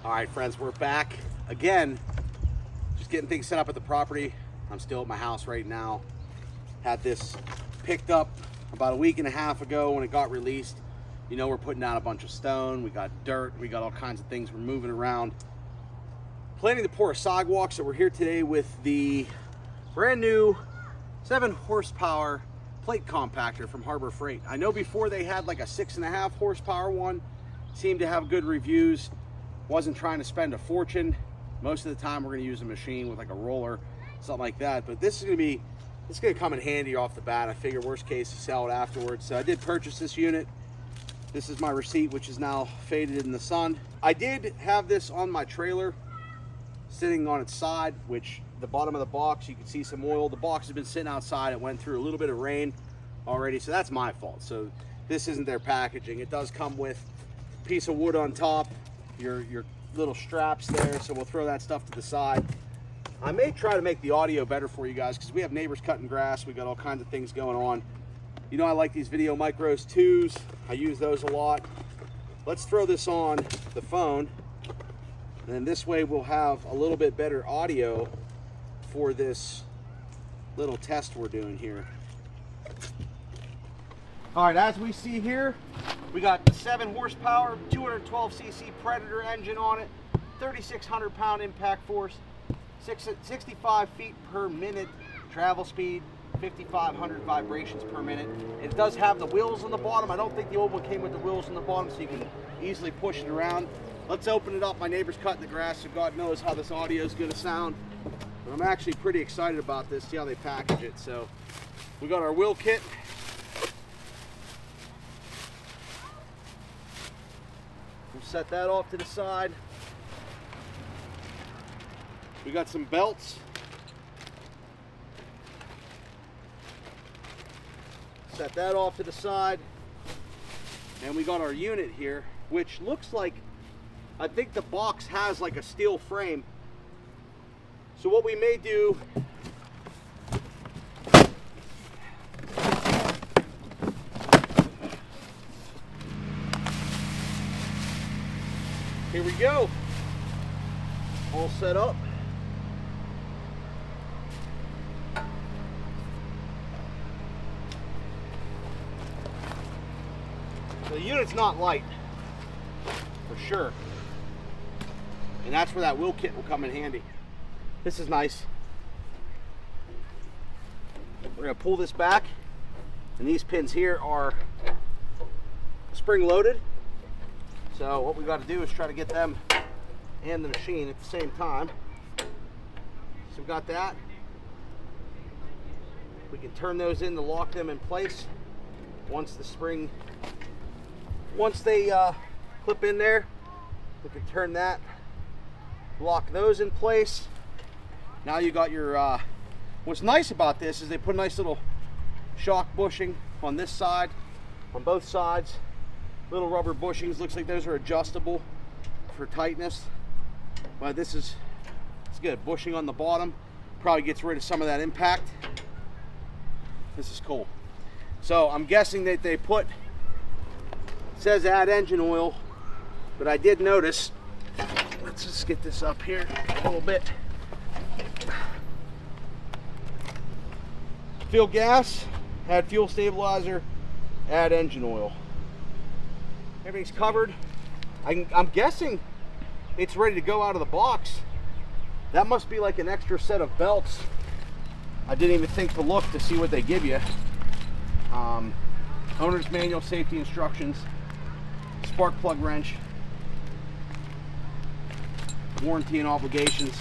All right, friends, we're back again. Just getting things set up at the property. I'm still at my house right now. Had this picked up about a week and a half ago when it got released. You know, we're putting down a bunch of stone. We got dirt. We got all kinds of things we're moving around. Planning to pour a sidewalk, so we're here today with the brand new 7 horsepower plate compactor from Harbor Freight. I know before they had like a 6.5 horsepower one. Seemed to have good reviews. Wasn't trying to spend a fortune. Most of the time we're going to use a machine with like a roller, something like that. But this is going to come in handy off the bat. I figure worst case you sell it afterwards. So I did purchase this unit. This is my receipt, which is now faded in the sun. I did have this on my trailer sitting on its side, which the bottom of the box, you can see some oil. The box has been sitting outside. It went through a little bit of rain already, so that's my fault. So this isn't their packaging. It does come with a piece of wood on top, your little straps there, so we'll throw that stuff to the side. I may try to make the audio better for you guys because we have neighbors cutting grass. We got all kinds of things going on. You know I like these Video Micros 2s. I use those a lot. Let's throw this on the phone, and then this way we'll have a little bit better audio for this little test we're doing here. All right, as we see here, we got the 7 horsepower, 212cc Predator engine on it, 3,600 pound impact force, 65 feet per minute travel speed, 5,500 vibrations per minute. It does have the wheels on the bottom. I don't think the old one came with the wheels on the bottom, so you can easily push it around. Let's open it up. My neighbor's cutting the grass, so God knows how this audio is going to sound. But I'm actually pretty excited about this, see how they package it. So we got our wheel kit. We'll set that off to the side. We got some belts. Set that off to the side. And we got our unit here, which looks like, I think the box has like a steel frame. So what we may do, here we go, all set up. So the unit's not light, for sure. And that's where that wheel kit will come in handy. This is nice. We're gonna pull this back, and these pins here are spring loaded. So what we got to do is try to get them and the machine at the same time. So we got that. We can turn those in to lock them in place. Once they clip in there, we can turn that, lock those in place. Now you got your, what's nice about this is they put a nice little shock bushing on this side, on both sides. Little rubber bushings, looks like those are adjustable for tightness. But it's good. Bushing on the bottom probably gets rid of some of that impact. This is cool. So I'm guessing that they put, it says add engine oil, but I did notice, let's just get this up here a little bit. Fill gas, add fuel stabilizer, add engine oil. Everything's covered. I'm guessing it's ready to go out of the box. That must be like an extra set of belts. I didn't even think to look to see what they give you. Owner's manual, safety instructions, spark plug wrench, warranty and obligations.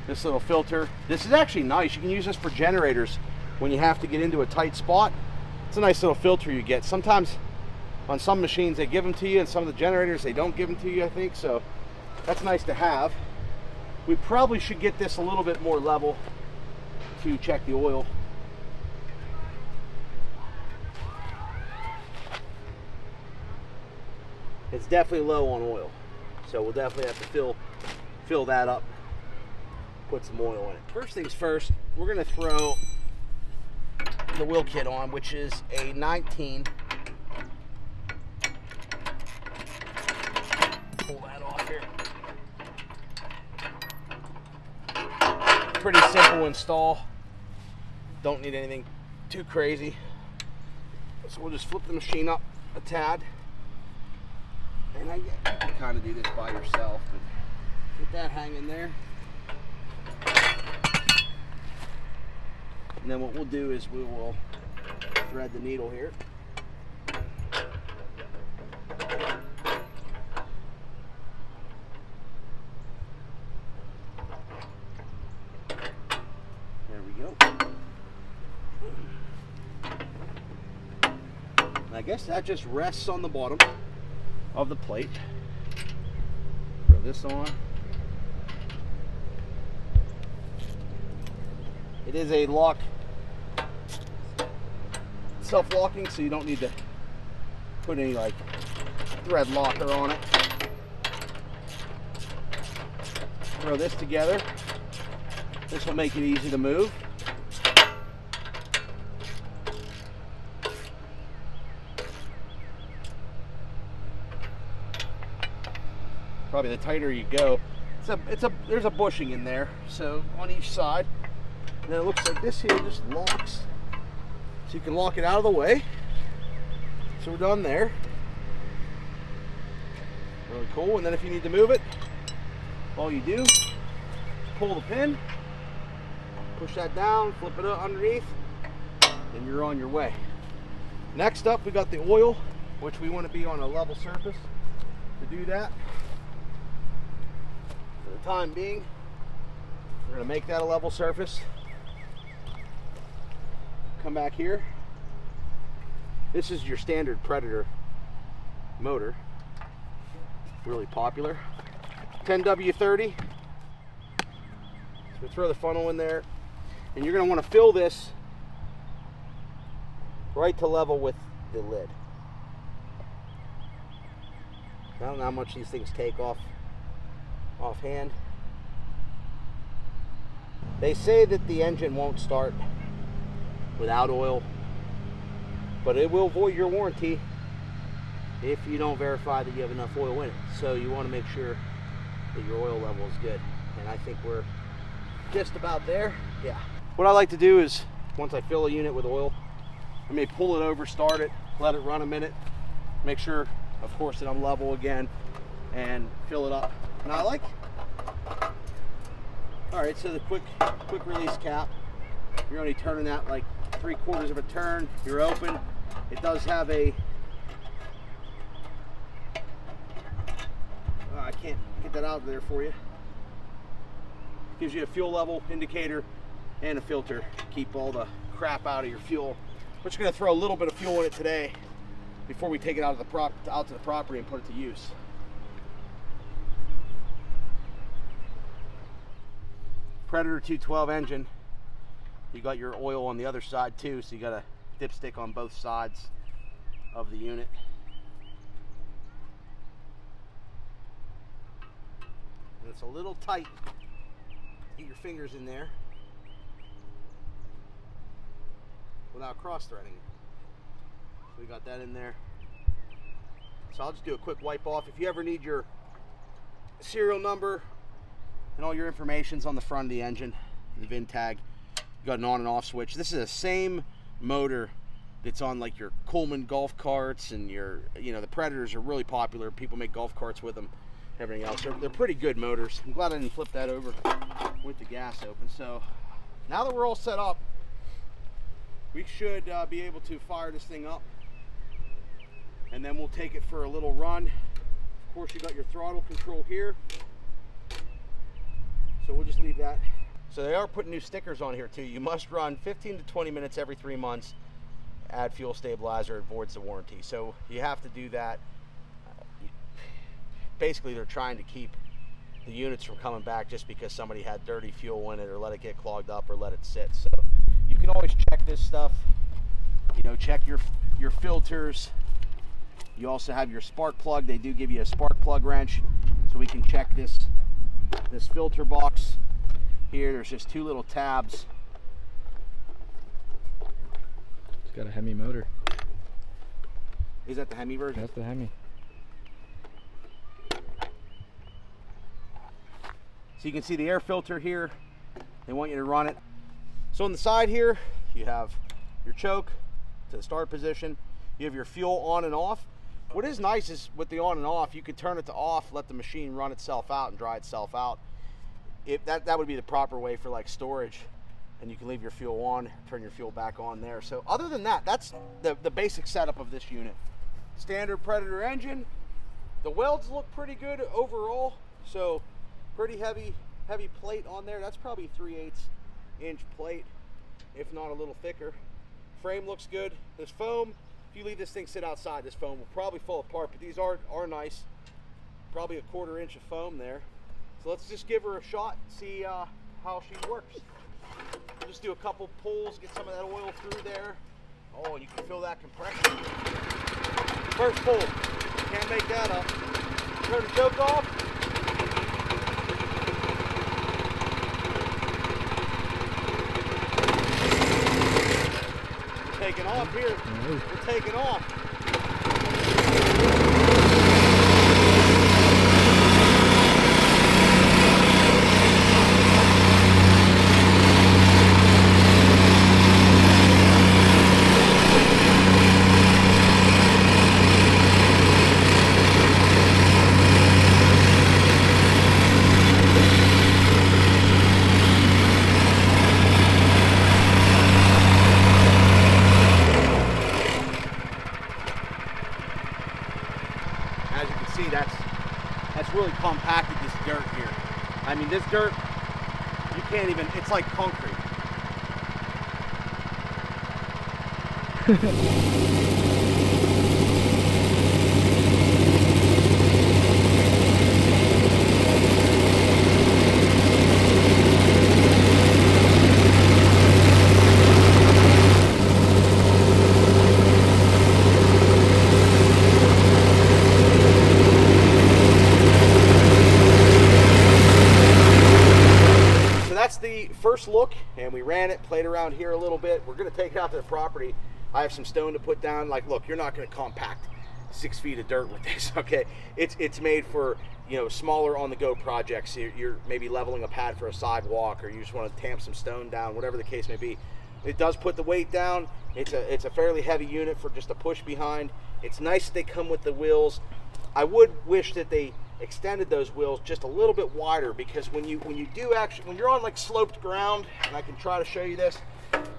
This little filter. This is actually nice. You can use this for generators when you have to get into a tight spot. It's a nice little filter you get. Sometimes on some machines they give them to you, and some of the generators they don't give them to you, I think. So that's nice to have. We probably should get this a little bit more level to check the oil. It's definitely low on oil, so we'll definitely have to fill that up, put some oil in it. First things first, we're going to throw the wheel kit on, which is a 19.8 here. Pretty simple install. Don't need anything too crazy. So we'll just flip the machine up a tad. And you can kind of do this by yourself, but get that hanging there. And then what we'll do is we will thread the needle here. There we go. And I guess that just rests on the bottom of the plate. Throw this on. It is a lock, self-locking, so you don't need to put any like thread locker on it. Throw this together. This will make it easy to move. Probably the tighter you go, there's a bushing in there, so on each side. And then it looks like this here just locks, so you can lock it out of the way. So we're done there. Really cool. And then if you need to move it, all you do, pull the pin, push that down, flip it up underneath, and you're on your way. Next up, we got the oil, which we want to be on a level surface. To do that, for the time being, we're going to make that a level surface. Come back here. This is your standard Predator motor, really popular. 10W30. So throw the funnel in there, and you're going to want to fill this right to level with the lid. I don't know how much these things take offhand. They say that the engine won't start without oil, but it will void your warranty if you don't verify that you have enough oil in it. So you want to make sure that your oil level is good, and I think we're just about there. Yeah. What I like to do is, once I fill a unit with oil, I may pull it over, start it, let it run a minute, make sure, of course, that I'm level again, and fill it up. And I like, all right, so the quick release cap, you're only turning that like 3/4 of a turn, you're open. It does have a, I can't get that out of there for you. Gives you a fuel level indicator and a filter to keep all the crap out of your fuel. We're just going to throw a little bit of fuel in it today before we take it out to the property and put it to use. Predator 212 engine. You got your oil on the other side too, so you got a dipstick on both sides of the unit. And it's a little tight. Get your fingers in there without cross-threading. So we got that in there. So I'll just do a quick wipe off. If you ever need your serial number and all your information's on the front of the engine, the VIN tag, you got an on and off switch. This is the same motor that's on like your Coleman golf carts, and your, the Predators are really popular. People make golf carts with them, everything else. They're pretty good motors. I'm glad I didn't flip that over with the gas open. So now that we're all set up, we should be able to fire this thing up, and then we'll take it for a little run. Of course, you got your throttle control here, so we'll just leave that. So they are putting new stickers on here too. You must run 15 to 20 minutes every 3 months, add fuel stabilizer, it voids the warranty. So you have to do that. Basically, they're trying to keep the units from coming back just because somebody had dirty fuel in it, or let it get clogged up, or let it sit. So you can always check this stuff. Check your filters. You also have your spark plug. They do give you a spark plug wrench, so we can check this filter box here. There's just 2 little tabs. It's got a Hemi motor. Is that the Hemi version? That's the Hemi. So you can see the air filter here. They want you to run it. So on the side here, you have your choke to the start position. You have your fuel on and off. What is nice is with the on and off, you could turn it to off, let the machine run itself out and dry itself out. That would be the proper way for like storage. And you can leave your fuel on, turn your fuel back on there. So other than that, that's the basic setup of this unit. Standard Predator engine. The welds look pretty good overall. So pretty heavy plate on there. That's probably 3/8 inch plate, if not a little thicker. Frame looks good. This foam, if you leave this thing sit outside, this foam will probably fall apart, but these are nice. Probably a 1/4 inch of foam there. So let's just give her a shot and see how she works. We'll just do a couple pulls, get some of that oil through there. Oh, and you can feel that compression. First pull, can't make that up. Turn the choke off. We're taking off here. We're taking off. As you can see, that's really compacted this dirt here. I mean, this dirt, you can't even, it's like concrete. That's the first look, and we ran it, played around here a little bit. We're gonna take it out to the property. I have some stone to put down. Like, look, you're not gonna compact 6 feet of dirt with this, okay? It's made for, you know, smaller on-the-go projects. You're maybe leveling a pad for a sidewalk, or you just want to tamp some stone down, whatever the case may be. It does put the weight down. It's a fairly heavy unit for just a push behind. It's nice that they come with the wheels. I would wish that they extended those wheels just a little bit wider, because when you're on like sloped ground, and I can try to show you this,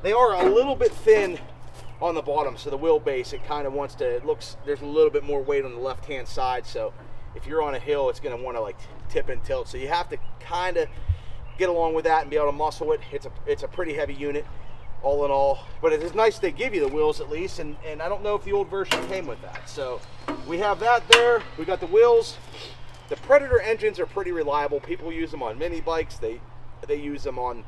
they are a little bit thin on the bottom. So the wheelbase, it kind of wants to, there's a little bit more weight on the left hand side. So if you're on a hill, it's going to want to like tip and tilt. So you have to kind of get along with that and be able to muscle it. It's a pretty heavy unit all in all, but it is nice they give you the wheels at least, and I don't know if the old version came with that. So we have that there. We got the wheels. The Predator engines are pretty reliable. People use them on mini bikes. They use them on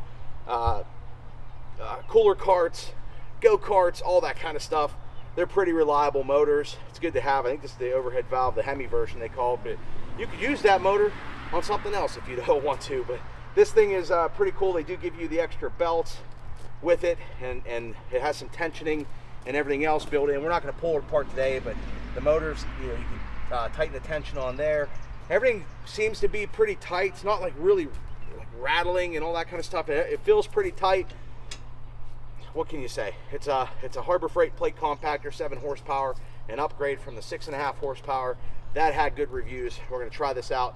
cooler carts, go-karts, all that kind of stuff. They're pretty reliable motors. It's good to have. I think this is the overhead valve, the Hemi version they call it, but you could use that motor on something else if you don't want to. But this thing is pretty cool. They do give you the extra belts with it, and it has some tensioning and everything else built in. We're not going to pull it apart today, but the motors, you know, you can tighten the tension on there. Everything seems to be pretty tight. It's not like really like rattling and all that kind of stuff. It feels pretty tight. What can you say? It's a Harbor Freight Plate Compactor, 7 horsepower, an upgrade from the 6.5 horsepower. That had good reviews. We're going to try this out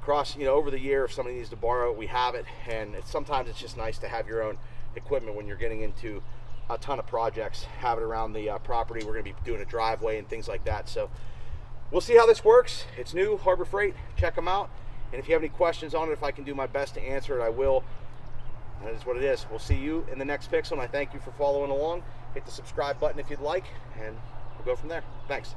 across, you know, over the year. If somebody needs to borrow it, we have it. And sometimes it's just nice to have your own equipment when you're getting into a ton of projects. Have it around the property. We're going to be doing a driveway and things like that. So we'll see how this works. It's new, Harbor Freight. Check them out. And if you have any questions on it, if I can do my best to answer it, I will. That is what it is. We'll see you in the next Pixel, and I thank you for following along. Hit the subscribe button if you'd like, and we'll go from there. Thanks.